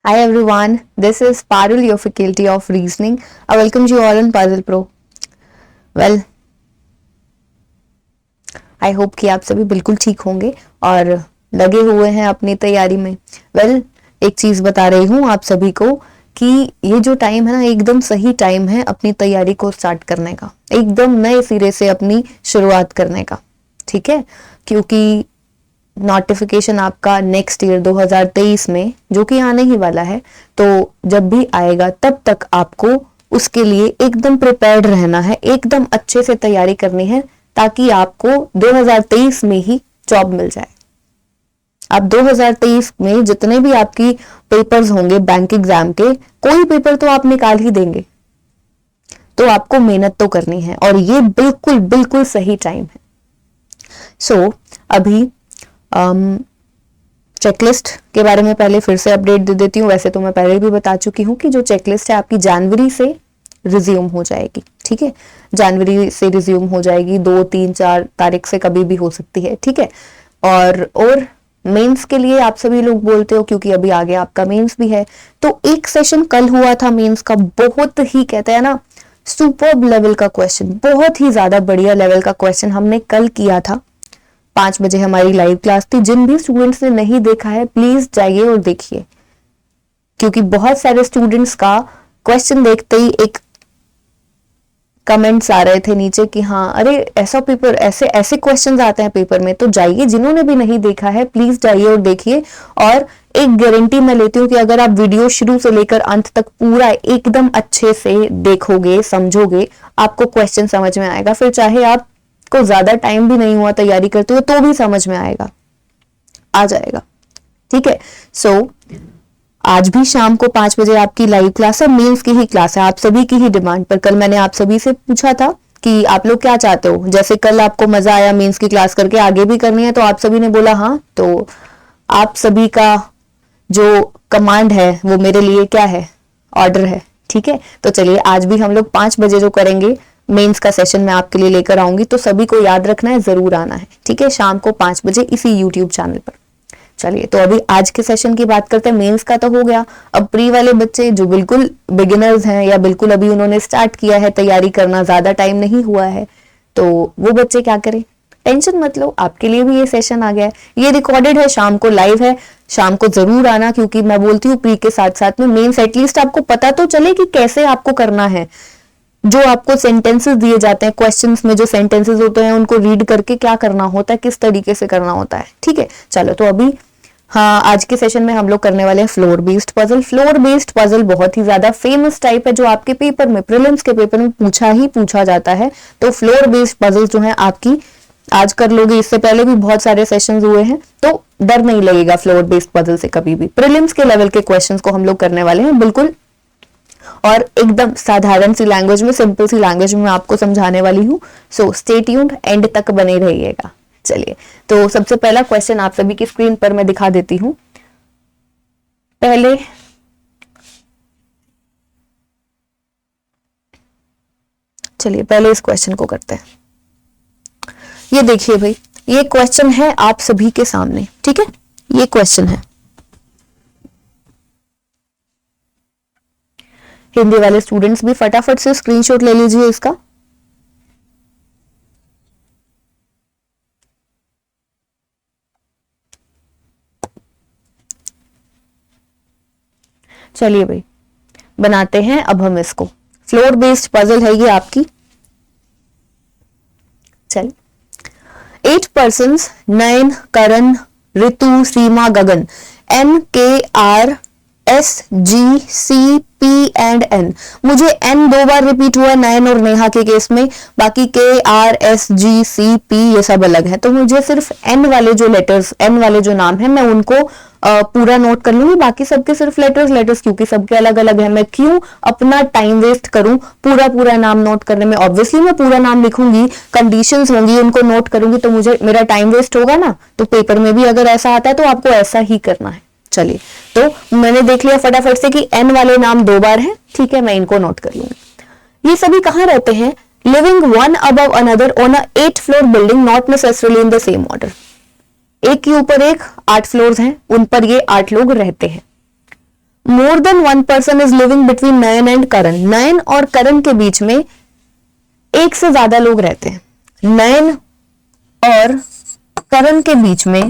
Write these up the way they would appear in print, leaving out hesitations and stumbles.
Hi everyone, this is Parul, your faculty of reasoning. I welcome you all on Puzzle Pro. Well, I hope कि आप सभी बिल्कुल ठीक होंगे और लगे हुए हैं अपनी तैयारी में. एक चीज बता रही हूँ आप सभी को कि ये जो टाइम है ना एकदम सही टाइम है अपनी तैयारी को स्टार्ट करने का, एकदम नए सिरे से अपनी शुरुआत करने का. ठीक है, क्योंकि नोटिफिकेशन आपका नेक्स्ट ईयर 2023 में जो कि आने ही वाला है, तो जब भी आएगा तब तक आपको उसके लिए एकदम प्रिपेयर्ड रहना है, एकदम अच्छे से तैयारी करनी है ताकि आपको 2023 में ही जॉब मिल जाए. अब 2023 में जितने भी आपकी पेपर्स होंगे बैंक एग्जाम के, कोई पेपर तो आप निकाल ही देंगे, तो आपको मेहनत तो करनी है और ये बिल्कुल बिल्कुल सही टाइम है. सो अभी चेकलिस्ट के बारे में पहले फिर से अपडेट दे देती हूँ. वैसे तो मैं पहले भी बता चुकी हूँ कि जो चेकलिस्ट है आपकी जनवरी से रिज्यूम हो जाएगी. ठीक है, जनवरी से रिज्यूम हो जाएगी, 2, 3, 4 तारीख से कभी भी हो सकती है. ठीक है, और मेंस के लिए आप सभी लोग बोलते हो क्योंकि अभी आगे आपका मेंस भी है, तो एक सेशन कल हुआ था मेंस का, बहुत ही कहते हैं ना सुपर्ब लेवल का क्वेश्चन, बहुत ही ज्यादा बढ़िया लेवल का क्वेश्चन हमने कल किया था. 5 बजे हमारी लाइव क्लास थी. जिन भी स्टूडेंट्स ने नहीं देखा है प्लीज जाइए और देखिए, क्योंकि बहुत सारे स्टूडेंट्स का क्वेश्चन देखते ही एक कमेंट्स आ रहे थे नीचे कि हाँ अरे ऐसा पेपर, ऐसे ऐसे क्वेश्चंस आते हैं पेपर में. तो जाइए, जिन्होंने भी नहीं देखा है प्लीज जाइए और देखिए. और एक गारंटी मैं लेती हूँ कि अगर आप वीडियो शुरू से लेकर अंत तक पूरा एकदम अच्छे से देखोगे, समझोगे, आपको क्वेश्चन समझ में आएगा. फिर चाहे आप को ज्यादा टाइम भी नहीं हुआ तैयारी करते हुए तो भी समझ में आएगा, आ जाएगा. ठीक है, सो आज भी शाम को 5 बजे आपकी लाइव क्लास है, मेंस की ही क्लास है, आप सभी की ही डिमांड पर. कल मैंने आप सभी से पूछा था कि आप लोग क्या चाहते हो, जैसे कल आपको मजा आया मेंस की क्लास करके, आगे भी करनी है, तो आप सभी ने बोला हाँ. तो आप सभी का जो कमांड है वो मेरे लिए क्या है, ऑर्डर है. ठीक है, तो चलिए आज भी हम लोग 5 बजे जो करेंगे मेंस का सेशन मैं आपके लिए लेकर आऊंगी, तो सभी को याद रखना है, जरूर आना है. ठीक है, शाम को 5 बजे इसी यूट्यूब चैनल पर. चलिए, तो अभी आज के सेशन की बात करते हैं. मेंस का तो हो गया. अब प्री वाले बच्चे जो बिल्कुल बिगिनर्स हैं या बिल्कुल अभी उन्होंने स्टार्ट किया है तैयारी करना, ज्यादा टाइम नहीं हुआ है, तो वो बच्चे क्या करें. टेंशन मत लो, आपके लिए भी ये सेशन आ गया है. ये रिकॉर्डेड है, शाम को लाइव है, शाम को जरूर आना, क्योंकि मैं बोलती हूँ प्री के साथ साथ में मेंस एटलीस्ट आपको पता तो चले कि कैसे आपको करना है. जो आपको सेंटेंसेस दिए जाते हैं, क्वेश्चंस में जो सेंटेंसेस होते हैं उनको रीड करके क्या करना होता है, किस तरीके से करना होता है. ठीक है, चलो तो अभी हाँ, आज के सेशन में हम लोग करने वाले हैं floor based puzzle. Floor based puzzle बहुत ही ज्यादा फेमस टाइप है जो आपके पेपर में, प्रीलिम्स के पेपर में पूछा जाता है. तो फ्लोर बेस्ड पजल जो है आपकी आज कर लोगे. इससे पहले भी बहुत सारे सेशंस हुए हैं, तो डर नहीं लगेगा फ्लोर बेस्ड पजल से कभी भी. प्रीलिम्स के लेवल के क्वेश्चंस को हम लोग करने वाले हैं बिल्कुल, और एकदम साधारण सी लैंग्वेज में, सिंपल सी लैंग्वेज में मैं आपको समझाने वाली हूँ. सो स्टे ट्यून्ड, एंड तक बने रहिएगा. चलिए, तो सबसे पहला क्वेश्चन आप सभी की स्क्रीन पर मैं दिखा देती हूँ. पहले इस क्वेश्चन को करते हैं. ये देखिए भाई, ये क्वेश्चन है आप सभी के सामने. ठीक है, ये क्वेश्चन है. हिंदी वाले स्टूडेंट्स भी फटाफट से स्क्रीनशॉट ले लीजिए इसका. चलिए भाई, बनाते हैं अब हम इसको. फ्लोर बेस्ड पजल है ये आपकी. चल, 8 persons, नयन, करण, ऋतु, सीमा, गगन, NKRSGCP मुझे N 2 बार रिपीट हुआ नयन और नेहा के केस में, बाकी KRSGCP ये सब अलग है. तो मुझे सिर्फ N वाले जो लेटर्स, N वाले जो नाम है, मैं उनको पूरा नोट कर लूंगी. बाकी सबके सिर्फ लेटर्स, क्योंकि सबके अलग अलग है. मैं क्यों अपना टाइम वेस्ट करूं पूरा नाम नोट करने में. ऑब्वियसली मैं पूरा नाम लिखूंगी, कंडीशंस होंगी, उनको नोट करूंगी, तो मुझे मेरा टाइम वेस्ट होगा ना. तो पेपर में भी अगर ऐसा आता है तो आपको ऐसा ही करना है. चलिए, तो मैंने देख लिया फटाफट से कि N वाले नाम 2 बार है. ठीक है, मैं इनको नोट कर लूंगी. ये सभी कहाँ रहते हैं? Living one above another on a 8 floor building, not necessarily in the same order. एक के ऊपर एक 8 फ्लोर्स हैं, उन पर ये 8 लोग रहते हैं. More than one person is living between Nayan and Karan. Nayan और करण के बीच में एक से ज्यादा लोग रहते हैं। नयन और करण के बीच में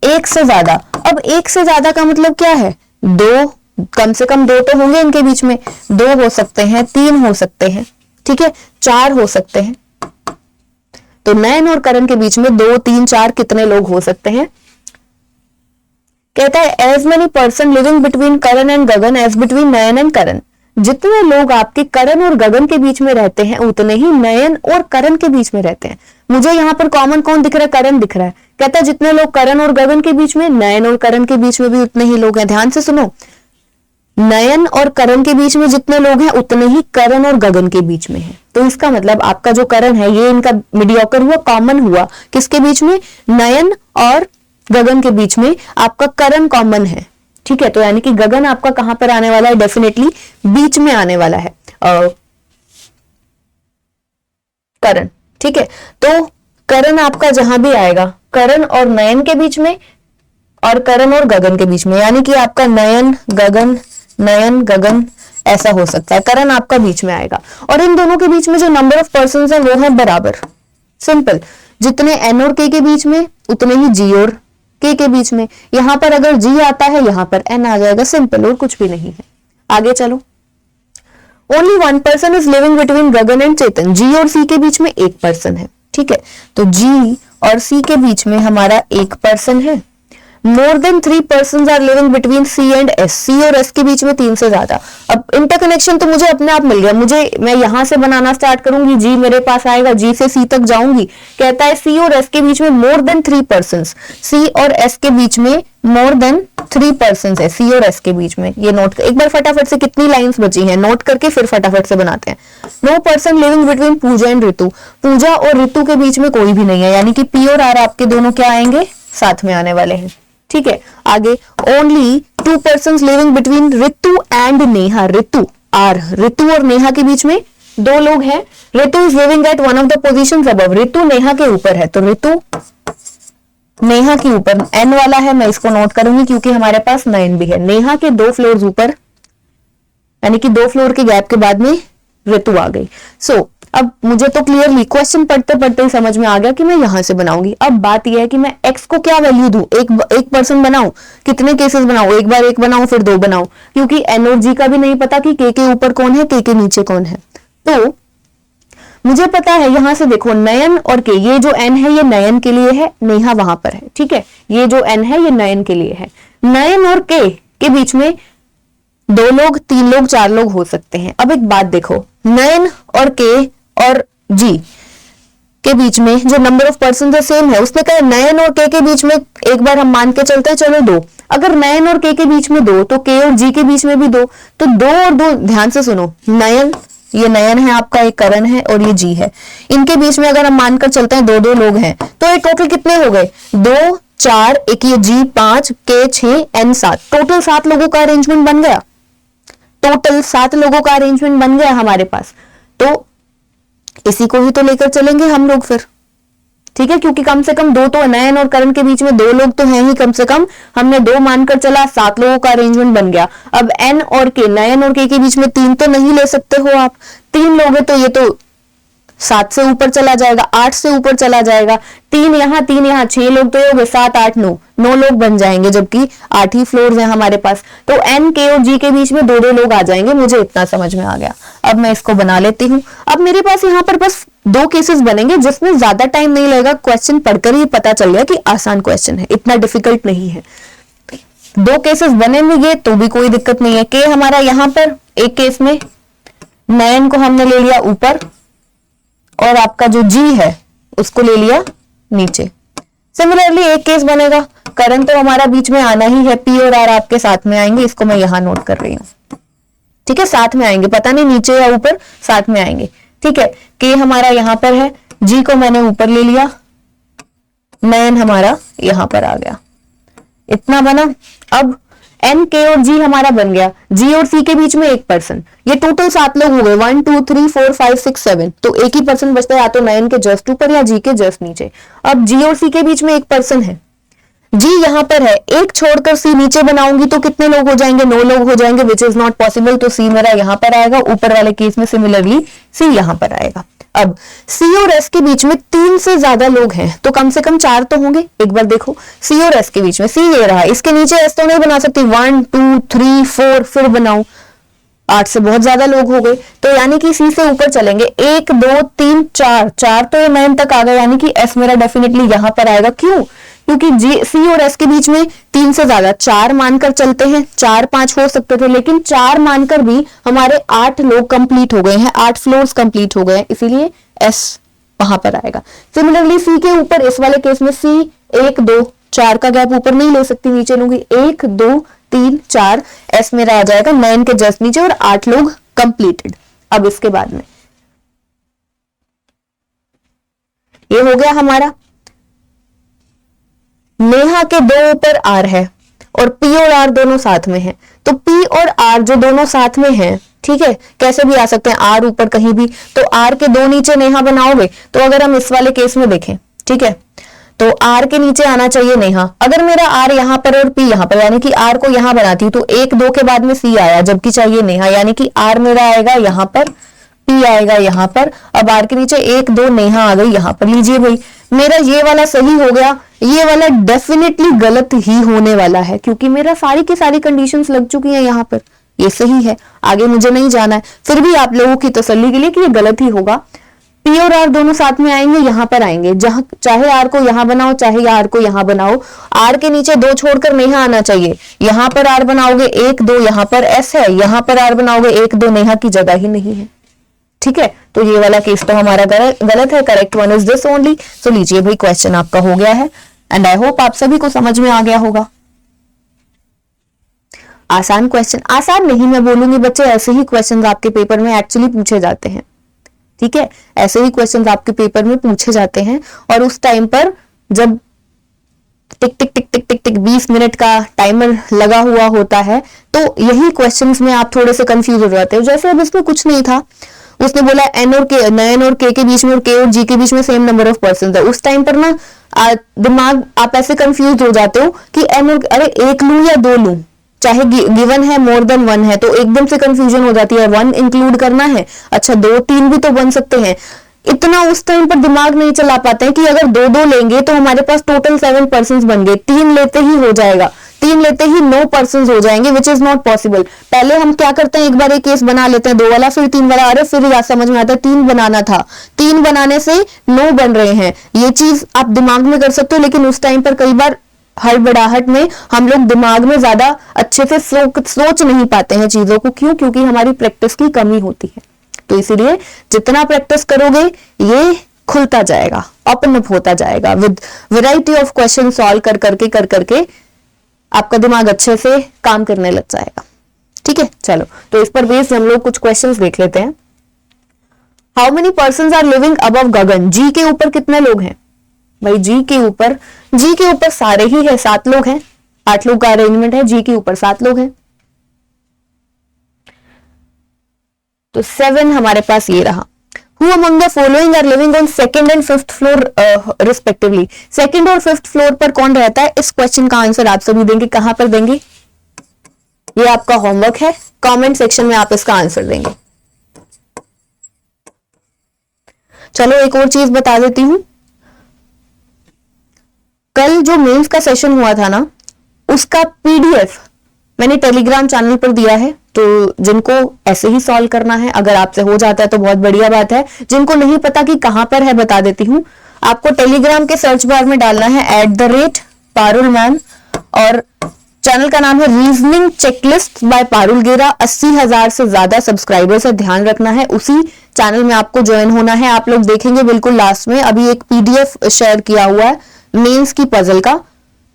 एक से ज्यादा। अब एक से ज्यादा का मतलब क्या है? दो, कम से कम दो तो होंगे इनके बीच में। दो हो सकते हैं, तीन हो सकते हैं, ठीक है, चार हो सकते हैं। तो नयन और करण के बीच में दो, तीन, चार कितने लोग हो सकते हैं? कहता है as many person living between Karan and Gagan as between Nayan and Karan. जितने लोग आपके करण और गगन के बीच में रहते हैं उतने ही नयन और करण के बीच में रहते हैं। मुझे यहाँ पर कॉमन कौन दिख रहा है? करण दिख रहा है। कहता है जितने लोग करण और गगन के बीच में, नयन और करण के बीच में भी उतने ही लोग हैं। ध्यान से सुनो, नयन और करण के बीच में जितने लोग हैं उतने ही करण और गगन के बीच में हैं। तो इसका मतलब आपका जो करण है ये इनका मीडियोकर हुआ, कॉमन हुआ। किसके बीच में? नयन और गगन के बीच में आपका करण कॉमन है, ठीक है। तो यानी कि गगन आपका कहां पर आने वाला है? डेफिनेटली बीच में आने वाला है करण, ठीक है। तो करण आपका जहां भी आएगा, करण और नयन के बीच में और करण और गगन के बीच में, यानी कि आपका नयन गगन ऐसा हो सकता है। करण आपका बीच में आएगा और इन दोनों के बीच में जो नंबर ऑफ पर्सन है वो है बराबर। सिंपल, जितने एन और के बीच में उतने ही जी और के बीच में। यहां पर अगर जी आता है यहां पर एन आ जाएगा। सिंपल, और कुछ भी नहीं है। आगे चलो। Only one person is living between Gagan and Chetan. G और सी के बीच में एक पर्सन है, ठीक है। तो जी और सी के बीच में हमारा एक पर्सन है। More than 3 persons are living between C and S. C और एस के बीच में 3 से ज्यादा। अब इंटरकनेक्शन तो मुझे अपने आप मिल गया। मैं यहां से बनाना स्टार्ट करूंगी, जी मेरे पास आएगा, जी से सी तक जाऊंगी। कहता है सी और एस के बीच में मोर देन 3 persons। सी और एस के बीच में मोर देन 3 persons है। सी और एस के बीच में, ये नोट एक बार फटाफट से, कितनी लाइंस बची हैं नोट करके फिर फटाफट से बनाते हैं। No person living between Pooja and Ritu. Pooja और ऋतु के बीच में कोई भी नहीं है, यानी कि पी और आर आपके दोनों क्या आएंगे? साथ में आने वाले हैं, ठीक है। आगे only 2 persons living between Ritu and Neha. Ritu और नेहा के बीच में 2 लोग हैं। Ritu is living at one of the positions above. Ritu Neha के ऊपर है, तो ऋतु नेहा के ऊपर एन वाला है, मैं इसको नोट करूंगी क्योंकि हमारे पास 9 भी है। नेहा के 2 फ्लोर्स ऊपर, यानी कि 2 फ्लोर के गैप के बाद में ऋतु आ गई। सो अब मुझे तो क्लियरली क्वेश्चन पढ़ते पढ़ते ही समझ में आ गया कि मैं यहां से बनाऊंगी। अब बात यह है कि मैं x को क्या वैल्यू दूं? एक पर्सन बनाऊं, कितने केसेस बनाऊं? एक बार एक बनाऊं फिर 2 बनाऊं, क्योंकि एन और जी का भी नहीं पता कि के ऊपर कौन है, के नीचे कौन है। तो मुझे पता है, यहां से देखो नयन और के, ये जो एन है ये नयन के लिए है, नेहा वहां पर है, ठीक है। ये जो एन है ये नयन के लिए है। नयन और के बीच में 2 लोग, 3 लोग, 4 लोग हो सकते हैं। अब एक बात देखो, नयन और के और जी के बीच में जो नंबर ऑफ पर्सन है सेम है। उसने कहा नयन और के बीच में, एक बार हम मान के चलते हैं, चलो 2। अगर नयन और के बीच में 2 तो के और जी के बीच में भी 2, तो 2 और 2, ध्यान से सुनो, नयन, ये नयन है आपका, एक करण है और ये जी है। इनके बीच में अगर हम मानकर चलते हैं 2-2 लोग हैं, तो ये टोटल कितने हो गए? 2, 4, एक ये जी 5, के 6, एन 7। टोटल 7 लोगों का अरेंजमेंट बन गया। टोटल 7 लोगों का अरेंजमेंट बन गया हमारे पास। तो इसी को ही तो लेकर चलेंगे हम लोग फिर, ठीक है। क्योंकि कम से कम 2 तो नयन और करण के बीच में 2 लोग तो हैं ही, कम से कम हमने 2 मानकर चला, 7 लोगों का अरेंजमेंट बन गया। अब एन और के, नयन और के बीच में 3 तो नहीं ले सकते हो आप। 3 लोग हैं तो ये तो 7 से ऊपर चला जाएगा, 8 से ऊपर चला जाएगा। 3 यहाँ 6 लोग तो हो गए, 7, 8, 9 लोग बन जाएंगे, जबकि 8 ही फ्लोर्स हैं हमारे पास। तो एन, के और जी के बीच में 2-2 लोग आ जाएंगे। मुझे इतना समझ में आ गया। अब मैं इसको बना लेती हूँ। अब मेरे पास यहाँ पर बस 2 केसेस बनेंगे जिसमें ज्यादा टाइम नहीं लगेगा। क्वेश्चन पढ़कर ही पता चल गया कि आसान क्वेश्चन है, इतना डिफिकल्ट नहीं है। 2 केसेस बनेंगे तो भी कोई दिक्कत नहीं है। के हमारा यहाँ पर एक केस में नयन को हमने ले लिया ऊपर और आपका जो जी है उसको ले लिया नीचे। सिमिलरली एक केस बनेगा, करण तो हमारा बीच में आना ही है, पी और आर आपके साथ में आएंगे। इसको मैं यहां नोट कर रही हूं, ठीक है। साथ में आएंगे, पता नहीं नीचे या ऊपर, साथ में आएंगे, ठीक है। के हमारा यहां पर है, जी को मैंने ऊपर ले लिया, नयन हमारा यहां पर आ गया। इतना बना। अब एन, के और जी हमारा बन गया। जी और सी के बीच में एक पर्सन, ये टोटल 7 लोग हो गए। 1 2 3 4 5 6 7, तो एक ही पर्सन बचता है, या तो नयन के जस्ट ऊपर या जी के जस्ट नीचे। अब जी और सी के बीच में एक पर्सन है। जी यहाँ पर है, एक छोड़कर सी नीचे बनाऊंगी तो कितने लोग हो जाएंगे, 9 लोग हो जाएंगे, विच इज नॉट पॉसिबल। तो सी मेरा यहाँ पर आएगा, ऊपर वाले केस में सिमिलरली सी यहाँ पर आएगा। अब सी और एस के बीच में 3 से ज्यादा लोग हैं तो कम से कम 4 तो होंगे। एक बार देखो, सी और एस के बीच में सी ये रहा, इसके नीचे एस तो नहीं बना सकती, 1 2 3 4 फिर बनाऊं, 8 से बहुत ज्यादा लोग हो गए। तो यानी कि सी से ऊपर चलेंगे, 1 2 3 4, 4 तो ये 9 तक आ गया, यानी कि एस मेरा डेफिनेटली यहां पर आएगा। क्यों? क्योंकि जी सी और एस के बीच में 3 से ज्यादा, 4 मानकर चलते हैं, 4 5 हो सकते थे, लेकिन 4 मानकर भी हमारे 8 लोग कंप्लीट हो गए हैं, 8 फ्लोर्स कंप्लीट हो गए हैं, इसीलिए एस वहां पर आएगा। सिमिलरली सी के ऊपर इस वाले केस में सी 1 2 4 का गैप ऊपर नहीं ले सकती, नीचे लूंगी, 1 2 3 4, एस मेरा आ जाएगा 9 के जस्ट नीचे और 8 लोग कंप्लीटेड। अब इसके बाद में ये हो गया हमारा, नेहा के 2 ऊपर आर है और पी और आर दोनों साथ में हैं, तो पी और आर जो दोनों साथ में हैं, ठीक है, कैसे भी आ सकते हैं, आर ऊपर कहीं भी, तो आर के 2 नीचे नेहा बनाओगे। तो अगर हम इस वाले केस में देखें, ठीक है, तो आर के नीचे आना चाहिए नेहा। अगर मेरा आर यहां पर और पी यहां पर, यानी कि आर को यहां बनाती हूं तो 1 2 के बाद में सी आया, जबकि चाहिए नेहा, यानी कि आर मेरा आएगा यहां पर, पी आएगा यहां पर। अब आर के नीचे 1 2 नेहा आ गई यहां पर। लीजिए भाई, मेरा ये वाला सही हो गया, ये वाला डेफिनेटली गलत ही होने वाला है, क्योंकि मेरा सारी की सारी कंडीशंस लग चुकी हैं यहां पर, ये सही है, आगे मुझे नहीं जाना है। फिर भी आप लोगों की तसल्ली के लिए कि ये गलत ही होगा, पी और आर दोनों साथ में आएंगे, यहां पर आएंगे, जहां चाहे आर को यहां बनाओ चाहे आर को यहां बनाओ, आर के नीचे 2 छोड़कर नेहा आना चाहिए, यहां पर आर बनाओगे 1 2, यहां पर एस है, यहां पर आर बनाओगे 1 2, नेहा की जगह ही नहीं है, ठीक है। तो ये वाला केस तो हमारा गलत है, correct one is this only. So लीजिए भाई, क्वेश्चन आपका हो गया है एंड आई होप आप सभी को समझ में आ गया होगा। आसान क्वेश्चन, आसान नहीं मैं बोलूंगी बच्चे, ऐसे ही क्वेश्चंस आपके पेपर में एक्चुअली पूछे जाते हैं, ठीक है, ऐसे ही क्वेश्चंस आपके पेपर में पूछे जाते हैं। और उस टाइम पर जब टिक टिक टिक टिक टिक टिक 20 मिनट का टाइमर लगा हुआ होता है, तो यही क्वेश्चंस में आप थोड़े से कंफ्यूज हो जाते हो। जैसे अब इसमें कुछ नहीं था, उसने बोला एन और के, नयन और के बीच में और के और जी के बीच में सेम नंबर ऑफ पर्सन है, उस टाइम पर ना दिमाग आप ऐसे कंफ्यूज हो जाते हो कि एन और, अरे 1 लूं या 2 लूं, चाहे गिवन है मोर देन 1 है, तो एकदम से कंफ्यूजन हो जाती है, 1 इंक्लूड करना है, अच्छा 2 3 भी तो बन सकते हैं। इतना उस टाइम पर दिमाग नहीं चला पाते हैं कि अगर 2 2 लेंगे तो हमारे पास टोटल 7 पर्सन बन गए, 3 लेते ही हो जाएगा, 3 लेते ही 9 पर्सन हो जाएंगे, विच इज नॉट पॉसिबल। पहले हम क्या करते हैं, एक बार एक केस बना लेते हैं 2 वाला, फिर 3 वाला, अरे फिर याद समझ में आता है 3 बनाना था, 3 बनाने से 9 बन रहे हैं। ये चीज आप दिमाग में कर सकते हो, लेकिन उस टाइम पर कई बार हड़बड़ाहट में हम लोग दिमाग में ज्यादा अच्छे से सोच नहीं पाते हैं चीजों को। क्यों? क्योंकि हमारी प्रैक्टिस की कमी होती है। तो इसीलिए जितना प्रैक्टिस करोगे ये खुलता जाएगा, ओपन अप होता जाएगा, with variety of question solve कर करके आपका दिमाग अच्छे से काम करने लग जाएगा, ठीक है। चलो, तो इस पर बेस्ड हम लोग कुछ क्वेश्चंस देख लेते हैं। How many person are living above Gagan, G के ऊपर कितने लोग हैं भाई, जी के ऊपर सारे ही है, 7 लोग हैं, 8 लोग का अरेंजमेंट है, जी के ऊपर 7 लोग हैं, तो 7 हमारे पास ये रहा। Who among the following are living on second and fifth floor respectively? Second और फिफ्थ फ्लोर पर कौन रहता है? इस क्वेश्चन का आंसर आप सभी देंगे, कहां पर देंगे? ये आपका होमवर्क है, कमेंट सेक्शन में आप इसका आंसर देंगे। चलो एक और चीज बता देती हूं, कल जो मेंस का सेशन हुआ था ना, उसका पीडीएफ मैंने टेलीग्राम चैनल पर दिया है, तो जिनको ऐसे ही सॉल्व करना है, अगर आपसे हो जाता है तो बहुत बढ़िया बात है, जिनको नहीं पता कि कहां पर है बता देती हूं। आपको टेलीग्राम के सर्च बार में डालना है @पारुल मैम, और चैनल का नाम है रीजनिंग चेकलिस्ट बाय पारुल गेरा। 80,000 से ज्यादा सब्सक्राइबर्स है, ध्यान रखना है, उसी चैनल में आपको ज्वाइन होना है। आप लोग देखेंगे बिल्कुल लास्ट में अभी एक पीडीएफ शेयर किया हुआ है मेंस की पजल का,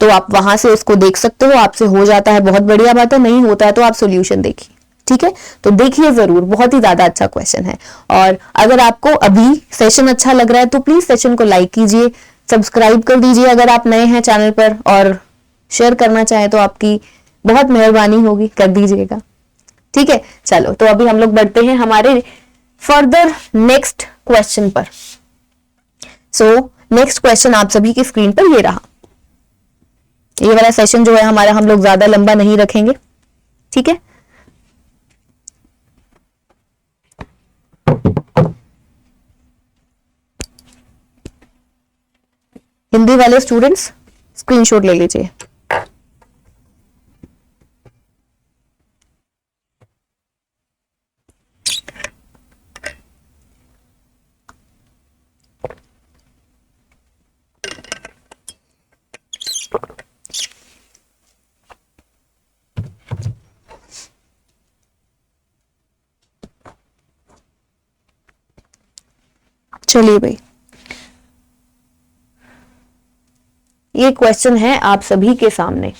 तो आप वहां से उसको देख सकते हो। आपसे हो जाता है बहुत बढ़िया बात है, नहीं होता है तो आप सॉल्यूशन देखिए, ठीक है। तो देखिए जरूर, बहुत ही ज्यादा अच्छा क्वेश्चन है। और अगर आपको अभी सेशन अच्छा लग रहा है तो प्लीज सेशन को लाइक कीजिए, सब्सक्राइब कर दीजिए अगर आप नए हैं चैनल पर, और शेयर करना चाहे तो आपकी बहुत मेहरबानी होगी, कर दीजिएगा, ठीक है। चलो, तो अभी हम लोग बढ़ते हैं हमारे फर्दर नेक्स्ट क्वेश्चन पर। सो नेक्स्ट क्वेश्चन आप सभी की स्क्रीन पर ये रहा। ये वाला सेशन जो है हमारा हम लोग ज्यादा लंबा नहीं रखेंगे, ठीक है। हिंदी वाले स्टूडेंट्स स्क्रीनशॉट ले लीजिए। चलिए भाई, ये क्वेश्चन है आप सभी के सामने।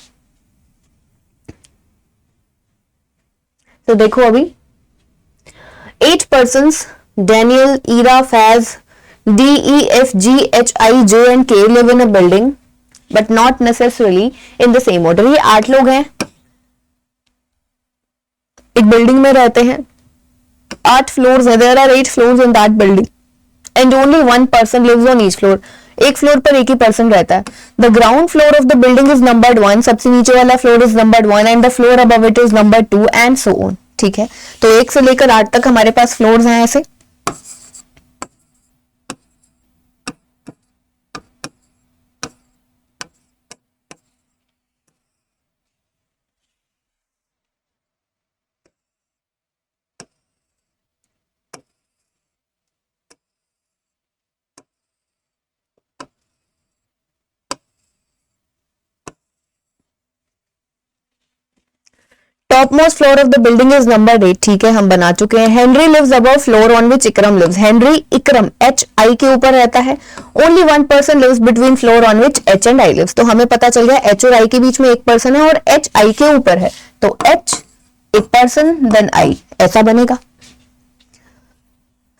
तो देखो अभी 8 persons Daniel, Ira, Faz, D, E, F, G, H, I, J and K live in a building but not necessarily in the same order। ये 8 लोग हैं, एक बिल्डिंग में रहते हैं, 8 फ्लोर्स है, there are 8 floors in that building and only 1 person lives on each floor। एक floor पर एक ही पर्सन रहता है। The ground floor of the building is numbered 1, सबसे नीचे वाला floor is numbered 1 and the floor above it is numbered 2 and so on, ठीक है। तो 1 से लेकर 8 तक हमारे पास फ्लोर्स हैं ऐसे। Topmost floor of the building is number 8, ठीक है, हम बना चुके हैं। Henry lives above floor on which Ikram lives. Henry Ikram H I के ऊपर रहता है। Only 1 person lives between floor on which H and I lives. तो हमें पता चल गया एच और आई के बीच में एक पर्सन है और एच आई के ऊपर है, तो एच एक पर्सन देन आई, ऐसा बनेगा।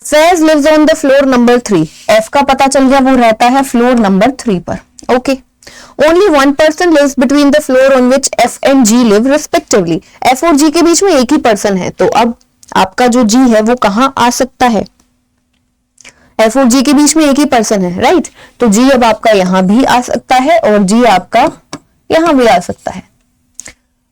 Faiz lives on the floor number 3। F का पता चल गया, वो रहता है फ्लोर नंबर 3 पर, okay. Only 1 person lives between the floor on which F and G live respectively। F और G के बीच में एक ही पर्सन है, तो अब आपका जो G है वो कहां आ सकता है? F और G के बीच में एक ही पर्सन है, राइट। तो G अब आपका यहां भी आ सकता है और G आपका यहां भी आ सकता है।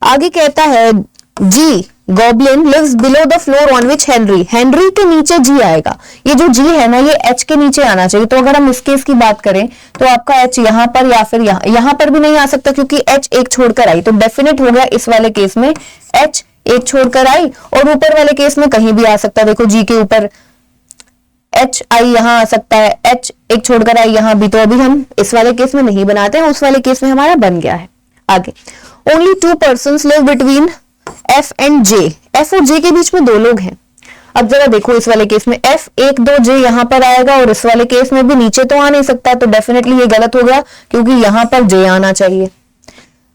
आगे कहता है G goblin lives below the floor on which Henry. Henry के नीचे G आएगा। ये जो G है ना, ये H के नीचे आना चाहिए। तो अगर हम इस केस की बात करें तो आपका H यहां पर या फिर यहां पर भी नहीं आ सकता क्योंकि H एक छोड़कर आई, तो डेफिनेट हो गया इस वाले केस में H एक छोड़कर आई, और ऊपर वाले केस में कहीं भी आ सकता है। देखो G के ऊपर H आई यहां आ सकता है, H एक छोड़कर आई यहां भी। तो अभी हम इस वाले केस में नहीं बनाते हैं, उस वाले केस में हमारा बन गया है। आगे only 2 persons live between F and J। F और J के बीच में 2 लोग हैं। अब जरा देखो इस वाले केस में F 1 2 J यहां पर आएगा और इस वाले केस में भी नीचे तो आ नहीं सकता, तो डेफिनेटली ये गलत हो गया क्योंकि यहां पर J आना चाहिए।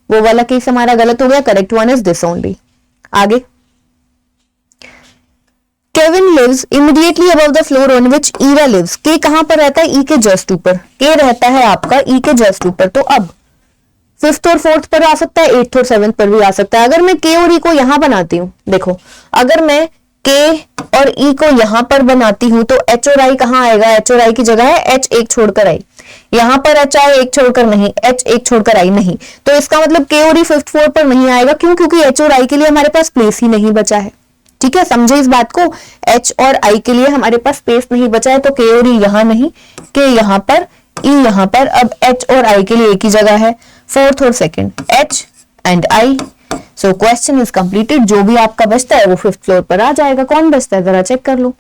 वो वाला केस हमारा गलत हो गया। Correct one is this only. आगे Kevin lives immediately above the floor on which Ira lives. K कहां पर रहता है? ई के जस्ट ऊपर। के रहता है आपका ई के जस्ट ऊपर। तो अब 5th और 4th पर आ सकता है, 8th और 7th पर भी आ सकता है। अगर मैं के और ई को यहां बनाती हूं, देखो अगर मैं के और ई को यहां पर बनाती हूं तो एच और आई कहां आएगा? एच और आई की जगह है एच एक छोड़कर आई। यहां पर एच आई एक छोड़कर नहीं, एच एक छोड़कर आई नहीं, तो इसका मतलब के और ई 5th फ्लोर पर नहीं आएगा। क्यों? क्योंकि एच और आई के लिए हमारे पास प्लेस ही नहीं बचा है। ठीक है, समझे इस बात को। एच और आई के लिए हमारे पास स्पेस नहीं बचा है, तो के और ई यहां नहीं, के यहां पर, ई यहां पर। अब एच और आई के लिए एक ही जगह है, 4th और 2nd, H and I. So question is completed. जो भी आपका बचता है वो 5th फ्लोर पर आ जाएगा। कौन बचता है जरा चेक कर लो।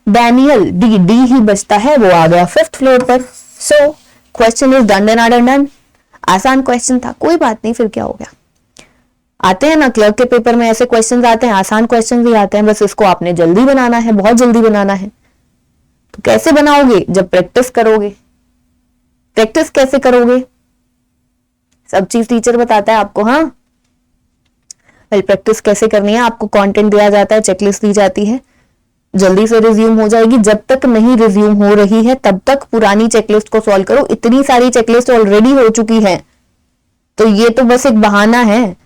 डैनियल डी, डी ही बचता है, वो आ गया 5th फ्लोर पर। So question is done and are done. आसान क्वेश्चन था, कोई बात नहीं, फिर क्या हो गया। आते हैं ना क्लर्क के पेपर में ऐसे क्वेश्चंस आते हैं, आसान क्वेश्चंस भी आते हैं, बस इसको आपने जल्दी बनाना है, बहुत जल्दी बनाना है। तो कैसे बनाओगे? जब प्रैक्टिस करोगे। प्रैक्टिस कैसे करोगे? सब चीज टीचर बताता है आपको। हाँ, प्रैक्टिस कैसे करनी है आपको कंटेंट दिया जाता है, चेकलिस्ट दी जाती है, जल्दी से रिज्यूम हो जाएगी। जब तक नहीं रिज्यूम हो रही है तब तक पुरानी चेकलिस्ट को सॉल्व करो। इतनी सारी चेकलिस्ट ऑलरेडी हो चुकी है, तो ये तो बस एक बहाना है।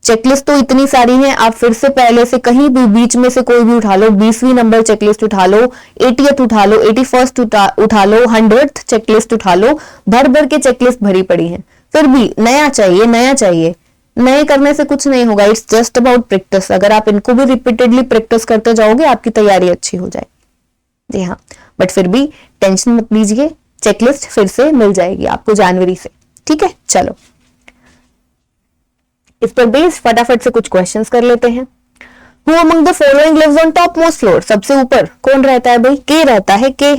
चेकलिस्ट तो इतनी सारी है, आप फिर से पहले से कहीं भी बीच में से कोई भी उठा लो, 20वीं नंबर चेकलिस्ट उठा लो, 80th उठा लो, 81st उठा लो, 100th चेकलिस्ट उठा लो, भर भर के चेकलिस्ट भरी पड़ी है। फिर भी नया चाहिए, नया चाहिए। नए करने से कुछ नहीं होगा, इट्स जस्ट अबाउट प्रैक्टिस। अगर आप इनको भी रिपीटेडली प्रैक्टिस करते जाओगे आपकी तैयारी अच्छी हो जाएगी। जी हाँ, बट फिर भी टेंशन मत लीजिए, चेकलिस्ट फिर से मिल जाएगी आपको जनवरी से। ठीक है, चलो इस पर बेस फटाफट से कुछ क्वेश्चंस कर लेते हैं। Who among the following lives on top most floor? सबसे ऊपर कौन रहता है भाई? के रहता है, के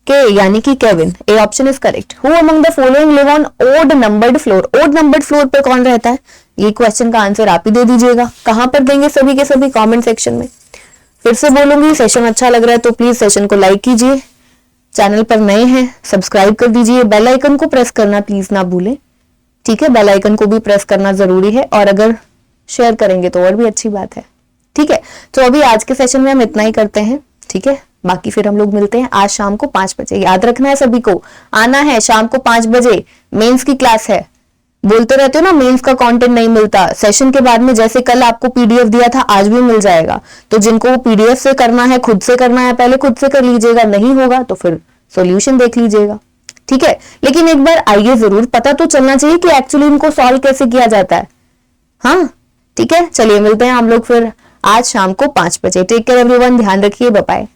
यानी कि Kevin. A option is correct. Who among the following live on odd numbered floor? odd numbered floor पे कौन रहता है? ये क्वेश्चन का आंसर आप ही दे दीजिएगा। कहां पर देंगे सभी के सभी? कमेंट सेक्शन में। फिर से बोलूंगी, सेशन अच्छा लग रहा है तो प्लीज सेशन को लाइक कीजिए, चैनल पर नए हैं सब्सक्राइब कर दीजिए, बेल आइकन को प्रेस करना प्लीज ना भूलें। ठीक है, बेल आइकन को भी प्रेस करना जरूरी है, और अगर शेयर करेंगे तो और भी अच्छी बात है। ठीक है, तो अभी आज के सेशन में हम इतना ही करते हैं। ठीक है, बाकी फिर हम लोग मिलते हैं आज शाम को 5 बजे। याद रखना है सभी को, आना है शाम को 5 बजे। मेंस की क्लास है। बोलते रहते हो ना मेंस का कंटेंट नहीं मिलता, सेशन के बाद में जैसे कल आपको पीडीएफ दिया था आज भी मिल जाएगा। तो जिनको पीडीएफ से करना है, खुद से करना है, पहले खुद से कर लीजिएगा, नहीं होगा तो फिर सॉल्यूशन देख लीजिएगा। ठीक है, लेकिन एक बार आइए जरूर, पता तो चलना चाहिए कि एक्चुअली इनको सॉल्व कैसे किया जाता है। हाँ ठीक है, चलिए मिलते हैं हम लोग फिर आज शाम को 5 बजे। टेक केयर एवरीवन, ध्यान रखिए, बाय बाय।